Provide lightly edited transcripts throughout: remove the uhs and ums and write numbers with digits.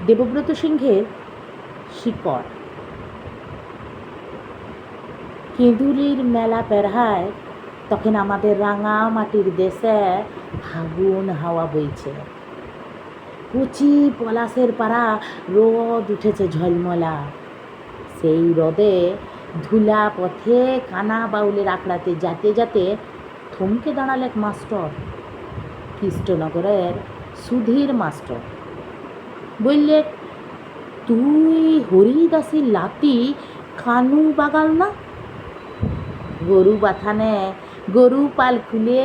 দেবব্রত সিংহের শিকড়। কেঁদুলির মেলা পেরহায় তখন আমাদের রাঙা মাটির দেশে ফাগুন হাওয়া বইছে। কচি পলাশের পাড়া রোদ উঠেছে ঝলমলা। সেই রোদে ধুলা পথে কানা বাউলের আখড়াতে যেতে যেতে থমকে দাঁড়াল এক মাস্টার, কৃষ্ণনগরের সুধীর মাস্টার। বললে, তুই হরিদাসীর লাতি কানু বাগাল না? গরু বাথানে গরু পাল খুলে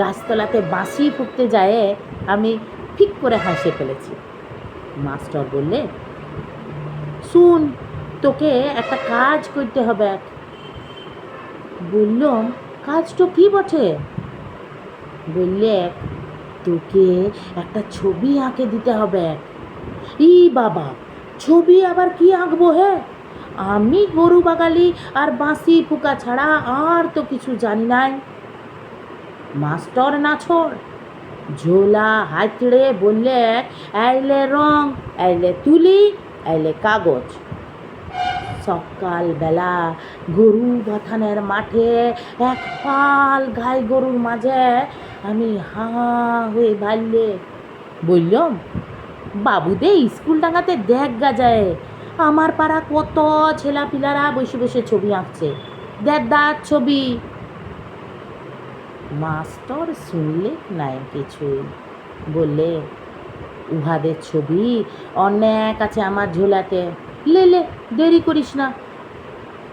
গাছতলাতে বাঁশি ফুঁকতে যায় আমি ঠিক করে হাসে ফেলেছি। মাস্টার বললে, শুন, তোকে একটা কাজ করতে হবে। বললাম, কাজ তো কি বটে? বললে, তোকে একটা ছবি আঁকে দিতে হবে। ই বাবা, ছবি আবার কি আঁকবো হে? আমি গরু বাগালি আর বাঁশি ফুকা ছাড়া আর তো কিছু জানি নাই। মাস্টার নাছর ঝোলা হাতড়ে বললে, আইলে রং, আইলে তুলি, আইলে কাগজ। সকালবেলা গরু বাথানের মাঠে এক পাল গাই গরুর মাঝে আমি হাঁ হয়ে ভাললে বললাম, বাবুদে স্কুল ডাঙাতে দেখ গা যায়, আমার পাড়া কত ছেলা পিলারা বসে বসে ছবি আঁকছে, দেখ দাঁত ছবি। মাস্টার শুনলে নাই কিছুই, বললে, উহাদের ছবি অনেক আছে আমার ঝোলাতে, লে লে দেরি করিস না,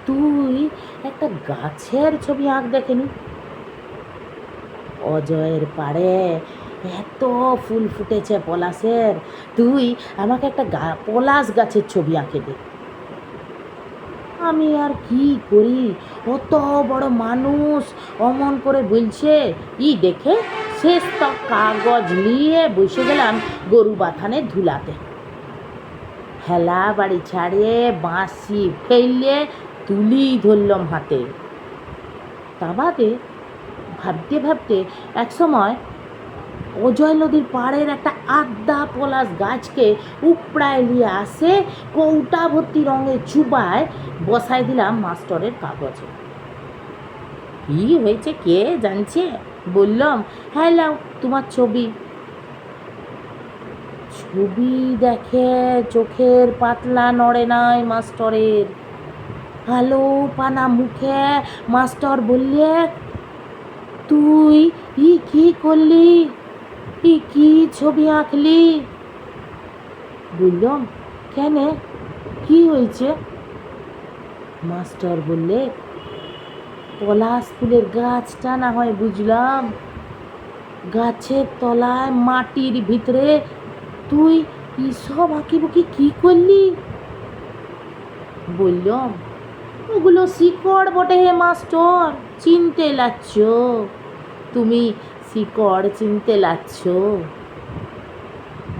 তুই একটা গাছের ছবি আঁক দেখেনি। অজয়ের পাড়ে এত ফুল ফুটেছে পলাশের, তুই আমাকে একটা পলাশ গাছের ছবি আঁকে দে। আমি আর কি করি, অত বড় মানুষ অমন করে বলছে, ই দেখে শেষ তো কাগজ নিয়ে বসে গেলাম গরু বাথানে ধুলাতে। হেলা বাড়ি ছাড়িয়ে বাঁশি ফেললে তুলি ধরলাম হাতে। তা বাদে ভাবতে ভাবতে এক সময় অজয় নদীর পাড়ের একটা আদা পলাশ গাছকে উপড়ায় নিয়ে আসে কৌটা ভর্তি রঙের চুবায় বসাই দিলাম মাস্টারের কাগজে। কি হয়েছে কে জানছে? বললাম, হ্যাঁ লাও তোমার ছবি। ছবি দেখে চোখের পাতলা নড়ে নাই মাস্টারের। আলো পানা মুখে মাস্টার বললে, তুই কি করলি? কি ছবি আঁকলি? বললাম, কেন, কি হয়েছে? মাস্টার বললে, পলাশ ফুলের গাছটা না হয় বুঝলাম, গাছের তলায় মাটির ভিতরে তুই সব আঁকিবুকি কি করলি? বললাম, ওগুলো শিকড় বটে হে মাস্টার, চিনতে লাগছ? তুমি শিকড় চিনতে লাগছ?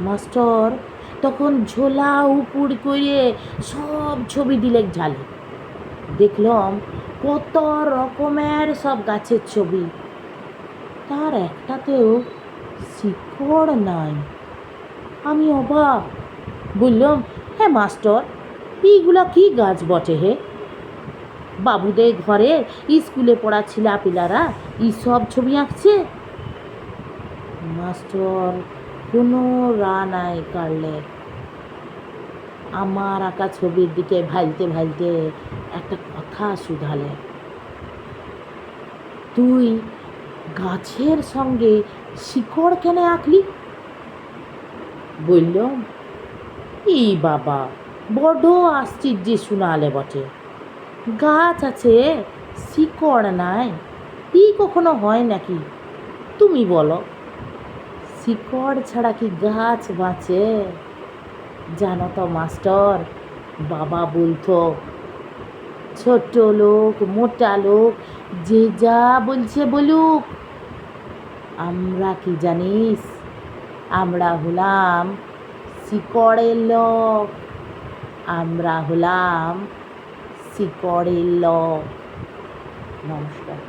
মাস্টার তখন ঝোলা উপুড় করে সব ছবি দিলে ঝালে। দেখলাম কত রকমের সব গাছের ছবি, তার একটাতেও শিকড় নাই। আমি অবাক। বললাম, হ্যাঁ মাস্টার, এইগুলা কি গাছ বটে হে? বাবুদের ঘরে স্কুলে পড়া ছিলা পিলারা সব ছবি আঁকছে। মাস্টার কোনো নাই কাটলে। আমার আঁকা ছবির দিকে ভালতে ভালতে একটা কথা শুধালে, তুই গাছের সঙ্গে শিকড় কেন আঁকলি? বললাম, এই বাবা, বড় আশ্চর্য শুনালে বটে, গাছ আছে শিকড় নাই, কখনো হয় নাকি? তুমি বলো, শিকড় ছাড়া কি গাছ বাঁচে? জানো তো মাস্টার, বাবা বলতো, ছোট লোক মোটা লোক যে যা বলছে বলুক, আমরা কি জানিস, আমরা হলাম শিকড়ের লোক, আমরা হলাম শিকড়ের লোক। নমস্কার।